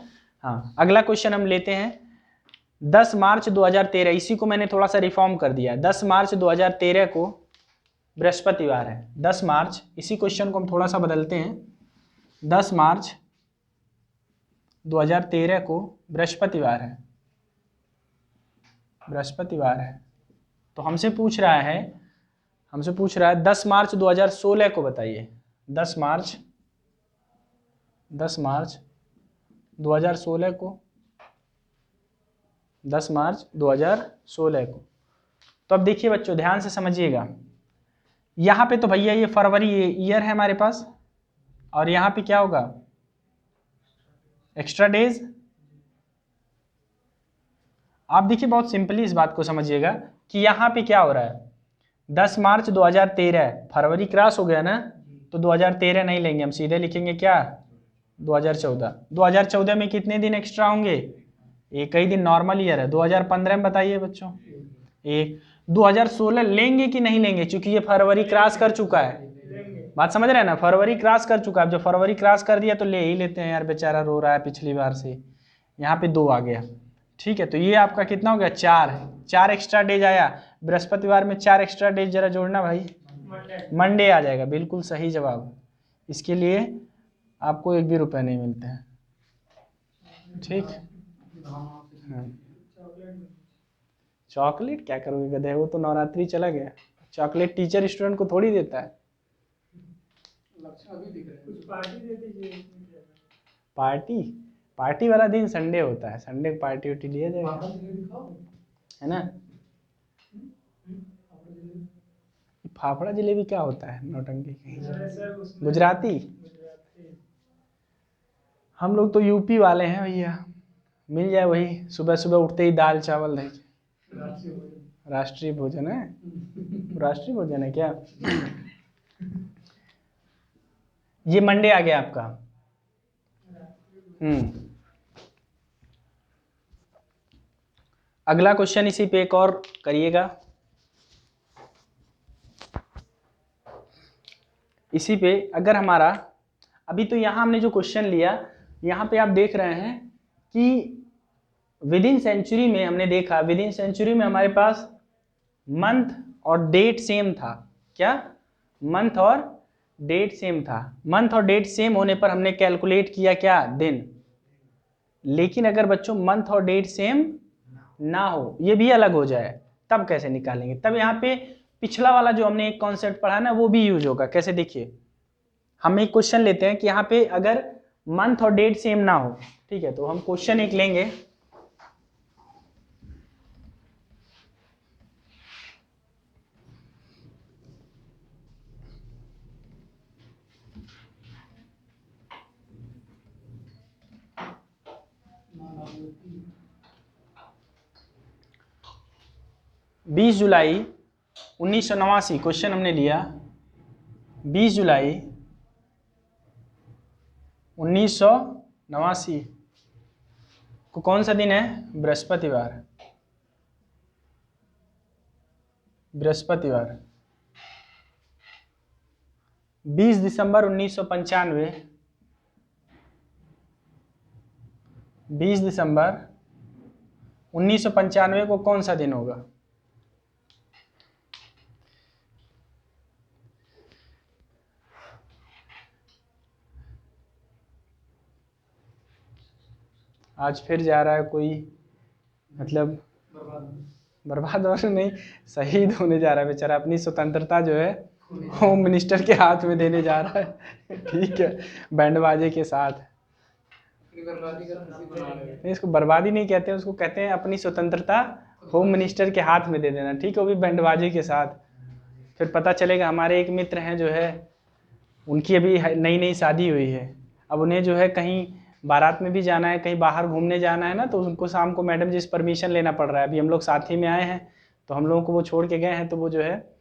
हाँ, अगला क्वेश्चन हम लेते हैं। 10 मार्च 2013, इसी को मैंने थोड़ा सा रिफॉर्म कर दिया। 10 मार्च 2013 को बृहस्पतिवार है। 10 मार्च, इसी क्वेश्चन को हम थोड़ा सा बदलते हैं। 10 मार्च 2013 को बृहस्पतिवार है, बृहस्पतिवार है। तो हमसे पूछ रहा है 10 मार्च 2016 को बताइए। 10 मार्च 2016 को, 10 मार्च 2016 को। तो अब देखिए बच्चों, ध्यान से समझिएगा। यहाँ पे तो भैया ये फरवरी ईयर है हमारे पास, और यहाँ पे क्या होगा? Extra days. आप देखिए बहुत सिंपली इस बात को समझिएगा कि यहाँ पे क्या हो रहा है। 10 मार्च 2013, फरवरी क्रॉस हो गया ना, तो 2013 नहीं लेंगे, हम सीधे लिखेंगे क्या? 2014। 2014 में कितने दिन एक्स्ट्रा होंगे? एक ही दिन, नॉर्मल ईयर है। 2015 में बताइए बच्चों, एक। 2016 लेंगे कि नहीं लेंगे? क्योंकि ये फरवरी क्रॉस कर चुका है। बात समझ रहे हैं ना? फरवरी क्रॉस कर चुका है। जब फरवरी क्रॉस कर दिया तो ले ही लेते हैं यार, बेचारा रो रहा है पिछली बार से। यहाँ पे 2 आ गया। ठीक है, तो ये आपका कितना हो गया? 4 एक्स्ट्रा डेज आया। बृहस्पतिवार में 4 एक्स्ट्रा डेज जरा जोड़ना भाई। मंडे आ जाएगा, बिल्कुल सही जवाब। इसके लिए आपको 1 भी रुपया नहीं मिलते हैं। ठीक। चॉकलेट क्या करोगे गधे, वो तो नवरात्रि चला गया। चॉकलेट टीचर स्टूडेंट को थोड़ी देता है। पार्टी वाला दिन संडे होता है, संडे को पार्टी उठी लिया जाएगा, है ना? फाफड़ा जलेबी क्या होता है? नौटंकी गुजराती। हम लोग तो यूपी वाले हैं भैया, मिल जाए वही सुबह सुबह उठते ही दाल चावल दही। राष्ट्रीय भोजन है, राष्ट्रीय भोजन है क्या? ये मंडे आ गया आपका। अगला क्वेश्चन इसी पे एक और करिएगा। इसी पे अगर हमारा, अभी तो यहाँ हमने जो क्वेश्चन लिया, यहाँ पे आप देख रहे हैं कि विद इन सेंचुरी में हमने देखा, विद इन सेंचुरी में हमारे पास मंथ और डेट सेम था। क्या? मंथ और डेट सेम था। मंथ और डेट सेम होने पर हमने कैलकुलेट किया क्या? दिन। लेकिन अगर बच्चों मंथ और डेट सेम ना हो, ये भी अलग हो जाए, तब कैसे निकालेंगे? तब यहाँ पे पिछला वाला जो हमने एक कॉन्सेप्ट पढ़ा ना, वो भी यूज होगा। कैसे? देखिए, हम एक क्वेश्चन लेते हैं कि यहाँ पे अगर मंथ और डेट सेम ना हो, ठीक है, तो हम क्वेश्चन एक लेंगे। 20 जुलाई 1989 क्वेश्चन हमने लिया। 20 जुलाई 1989 को कौन सा दिन है? बृहस्पतिवार। बृहस्पतिवार। 20 दिसंबर 1995, 20 दिसंबर 1995 को कौन सा दिन होगा? आज फिर जा रहा है कोई, मतलब बर्बाद और नहीं, शहीद होने जा रहा है बेचारा। अपनी स्वतंत्रता जो है होम मिनिस्टर के हाथ में देने जा रहा है। ठीक है, बैंड बाजे के साथ। नहीं, इसको बर्बादी नहीं कहते हैं, उसको कहते हैं अपनी स्वतंत्रता होम मिनिस्टर के हाथ में दे देना। ठीक है, वो भी बैंड बाजे के साथ। फिर पता चलेगा हमारे एक मित्र हैं जो है, उनकी अभी नई नई शादी हुई है। अब उन्हें जो है कहीं बारात में भी जाना है, कहीं बाहर घूमने जाना है ना, तो उनको शाम को मैडम जी से परमिशन लेना पड़ रहा है। अभी हम लोग साथ ही में आए हैं, तो हम लोगों को वो छोड़ के गए हैं, तो वो जो है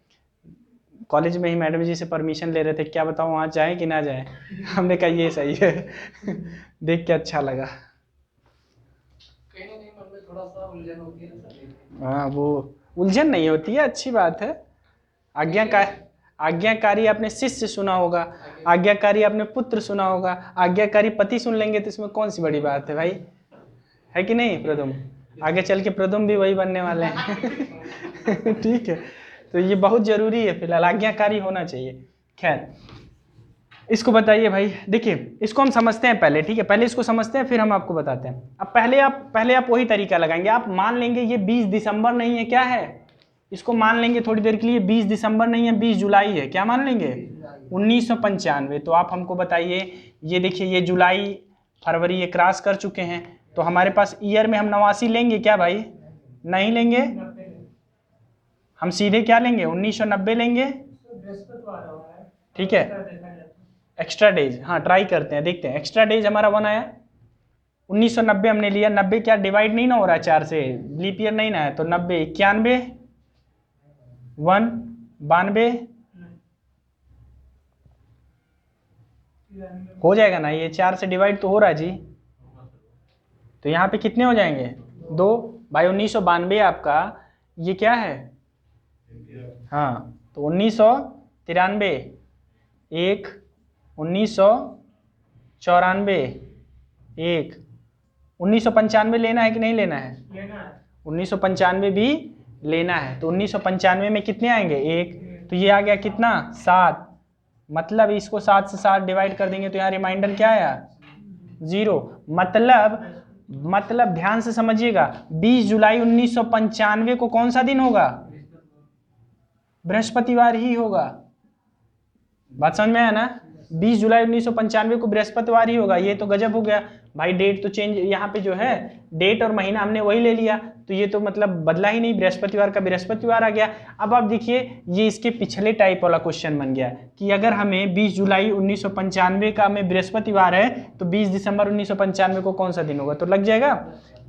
कॉलेज में ही मैडम जी से परमिशन ले रहे थे, क्या बताऊँ वहाँ जाएँ कि ना जाएँ। हमने कहा ये सही है। देख के अच्छा लगा। कहीं ना कहीं मन में थोड़ा सा उलझन होती है। हाँ, वो उलझन नहीं होती है, अच्छी बात है। आज्ञाकारी आपने शिष्य सुना होगा, आज्ञाकारी आपने पुत्र सुना होगा, आज्ञाकारी पति सुन लेंगे तो इसमें कौन सी बड़ी बात है भाई, है कि नहीं प्रदुम? आगे चल के प्रदुम भी वही बनने वाले हैं। ठीक है, तो ये बहुत जरूरी है, फिलहाल आज्ञाकारी होना चाहिए। खैर, इसको बताइए भाई। देखिए, इसको हम समझते हैं पहले। ठीक है, पहले इसको समझते हैं, फिर हम आपको बताते हैं। अब पहले आप वही तरीका लगाएंगे। आप मान लेंगे ये 20 दिसंबर नहीं है, क्या है? इसको मान लेंगे थोड़ी देर के लिए 20 दिसंबर नहीं है, 20 जुलाई है। क्या मान लेंगे? 1995। तो आप हमको बताइए, ये देखिए ये जुलाई फरवरी ये क्रॉस कर चुके हैं, तो हमारे पास ईयर में हम 89 लेंगे क्या भाई? नहीं लेंगे, हम सीधे क्या लेंगे? 1990 लेंगे। ठीक है, एक्स्ट्रा डेज, हाँ ट्राई करते हैं, देखते हैं। एक्स्ट्रा डेज हमारा 1 आया, 1990 हमने लिया। 90 क्या डिवाइड नहीं ना हो रहा है 4 से, लीप ईयर नहीं ना है, तो 90 91 1 92 हो जाएगा ना? ये 4 से डिवाइड तो हो रहा है जी, तो यहाँ पे कितने हो जाएंगे? 2 भाई। 1992 आपका ये क्या है? हाँ, तो 1993 1, 1994 1, 1995 लेना है कि नहीं लेना है? लेना है। 1995 भी लेना है, तो 1995 में कितने आएंगे? 1, तो ये आ गया कितना? 7। मतलब इसको 7 से 7 डिवाइड कर देंगे तो यहाँ रिमाइंडर क्या आया? 0। मतलब ध्यान से समझिएगा, 20 जुलाई 1995 को कौन सा दिन होगा? बृहस्पतिवार ही होगा। बात समझ में आया ना? 20 जुलाई 1995 को बृहस्पतिवार ही होगा। ये तो गजब हो गया भाई, डेट तो चेंज, यहाँ पे जो है डेट और महीना हमने वही ले लिया, तो ये तो मतलब बदला ही नहीं, बृहस्पतिवार का बृहस्पतिवार आ गया। अब आप देखिए, ये इसके पिछले टाइप वाला क्वेश्चन बन गया कि अगर हमें 20 जुलाई 1995 का हमें बृहस्पतिवार है, तो 20 दिसंबर 1995 को कौन सा दिन होगा? तो लग जाएगा।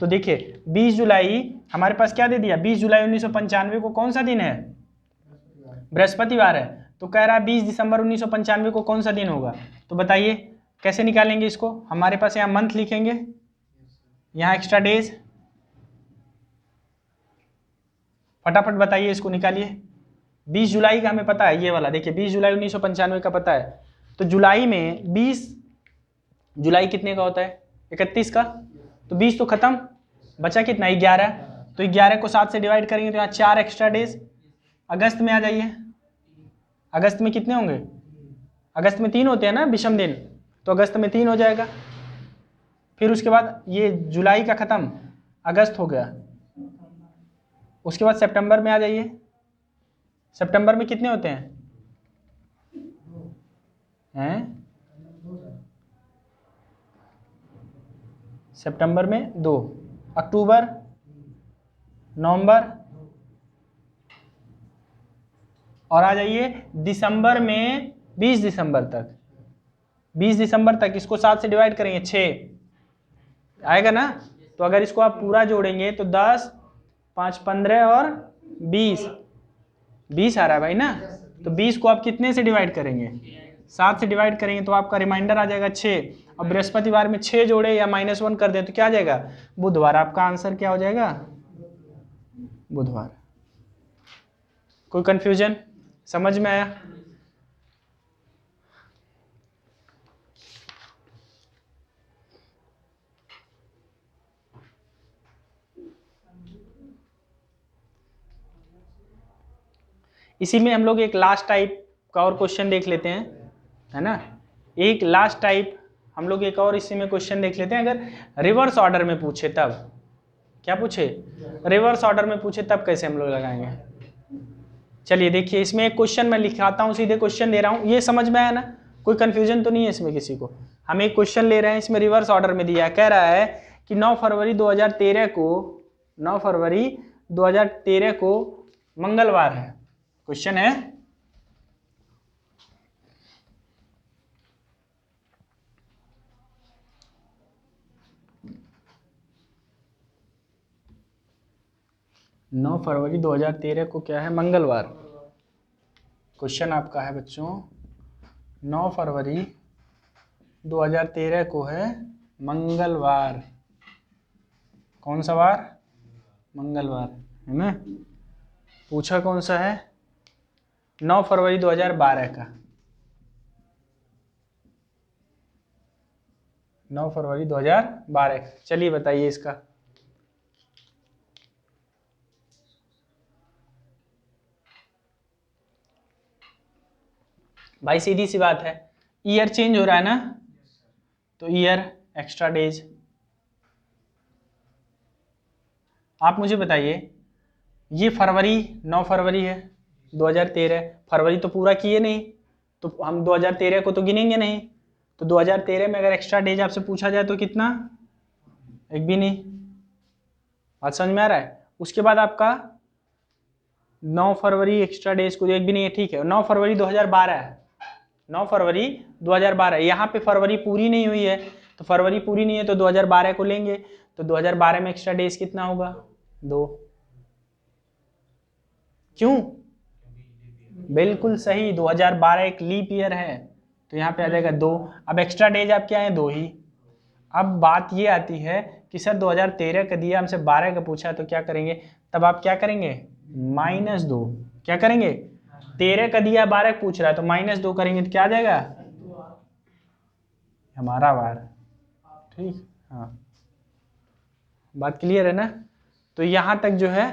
तो देखिए 20 जुलाई हमारे पास क्या दे दिया? 20 जुलाई 1995 को कौन सा दिन है? बृहस्पतिवार है। तो कह रहा है 20 दिसंबर 1995 को कौन सा दिन होगा? तो बताइए कैसे निकालेंगे इसको? हमारे पास यहाँ मंथ लिखेंगे, यहाँ एक्स्ट्रा डेज, फटाफट बताइए इसको निकालिए। 20 जुलाई का हमें पता है, ये वाला देखिए 20 जुलाई 1995 का पता है, तो जुलाई में 20 जुलाई कितने का होता है? 31 का, तो 20 तो खत्म, बचा कितना? 11। तो 11 को 7 से डिवाइड करेंगे तो यहाँ 4 एक्स्ट्रा डेज। अगस्त में आ जाइए, अगस्त में कितने होंगे? अगस्त में 3 होते हैं ना विषम दिन, तो अगस्त में 3 हो जाएगा। फिर उसके बाद ये जुलाई का खत्म, अगस्त हो गया। उसके बाद सितंबर में आ जाइए, सितंबर में कितने होते हैं? सितंबर में 2, अक्टूबर, नवंबर, और आ जाइए दिसंबर में 20 दिसंबर तक। 20 दिसंबर तक इसको 7 से डिवाइड करेंगे 6 आएगा ना? तो अगर इसको आप पूरा जोड़ेंगे तो 10, 5, 15 और 20 आ रहा है भाई ना। तो 20 को आप कितने से डिवाइड करेंगे? 7 से डिवाइड करेंगे तो आपका रिमाइंडर आ जाएगा 6। अब बृहस्पतिवार में 6 जोड़े या -1 कर दें तो क्या आ जाएगा? बुधवार। आपका आंसर क्या हो जाएगा? बुधवार। कोई कंफ्यूजन? समझ में आया? इसी में हम लोग एक लास्ट टाइप का और क्वेश्चन देख लेते हैं, है ना। एक लास्ट टाइप हम लोग एक और इसी में क्वेश्चन देख लेते हैं। अगर रिवर्स ऑर्डर में पूछे तब क्या पूछे? रिवर्स ऑर्डर में पूछे तब कैसे हम लोग लगाएंगे? चलिए देखिए, इसमें एक क्वेश्चन मैं लिखाता हूँ, सीधे क्वेश्चन दे रहा हूँ। ये समझ में आया ना? कोई कंफ्यूजन तो नहीं है इसमें किसी को? हम एक क्वेश्चन ले रहे हैं, इसमें रिवर्स ऑर्डर में दिया है। कह रहा है कि 9 फरवरी 2013 को मंगलवार है। क्वेश्चन है 9 फरवरी 2013 को क्या है? मंगलवार। क्वेश्चन आपका है बच्चों 9 फरवरी 2013 को है मंगलवार। कौन सा वार? मंगलवार, है ना। पूछा कौन सा है? 9 फरवरी 2012 का। 9 फरवरी 2012। चलिए बताइए इसका। भाई सीधी सी बात है, ईयर चेंज हो रहा है ना, तो ईयर एक्स्ट्रा डेज। आप मुझे बताइए, ये फरवरी 9 फरवरी है 2013, फरवरी तो पूरा किए नहीं, तो हम 2013 को तो गिनेंगे नहीं। तो 2013 में अगर एक्स्ट्रा डेज आपसे पूछा जाए तो कितना? एक भी नहीं। बात समझ में आ रहा है? उसके बाद आपका 9 फरवरी एक्स्ट्रा डेज को एक भी नहीं है, ठीक है। 9 फरवरी 2012 है, 9 फरवरी 2012। यहाँ पे फरवरी पूरी नहीं हुई है, तो फरवरी पूरी नहीं है तो 2012 को लेंगे। तो 2012 में एक्स्ट्रा डेज कितना होगा? 2। क्यों? बिल्कुल सही, 2012 एक लीप ईयर है, तो यहाँ पे आ जाएगा 2। अब एक्स्ट्रा डेज आप क्या है? 2 ही। अब बात ये आती है कि सर 2013 का दिया, हमसे 12 का पूछा, तो क्या करेंगे? तब आप क्या करेंगे? -2। क्या करेंगे? 13 का दिया, 12 पूछ रहा है, तो -2 करेंगे तो क्या आ जाएगा? हमारा वार। ठीक, हाँ, बात क्लियर है ना। तो यहाँ तक जो है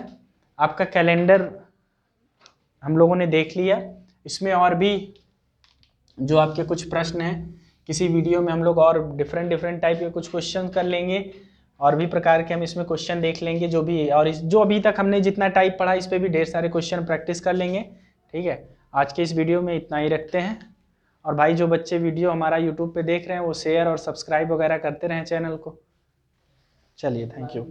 आपका कैलेंडर हम लोगों ने देख लिया। इसमें और भी जो आपके कुछ प्रश्न हैं, किसी वीडियो में हम लोग और डिफरेंट टाइप के कुछ क्वेश्चन कर लेंगे, और भी प्रकार के हम इसमें क्वेश्चन देख लेंगे जो भी, और जो अभी तक हमने जितना टाइप पढ़ा इस पर भी ढेर सारे क्वेश्चन प्रैक्टिस कर लेंगे। ठीक है, आज के इस वीडियो में इतना ही रखते हैं। और भाई जो बच्चे वीडियो हमारा यूट्यूब पे देख रहे हैं वो शेयर और सब्सक्राइब वगैरह करते रहें चैनल को। चलिए, थैंक यू।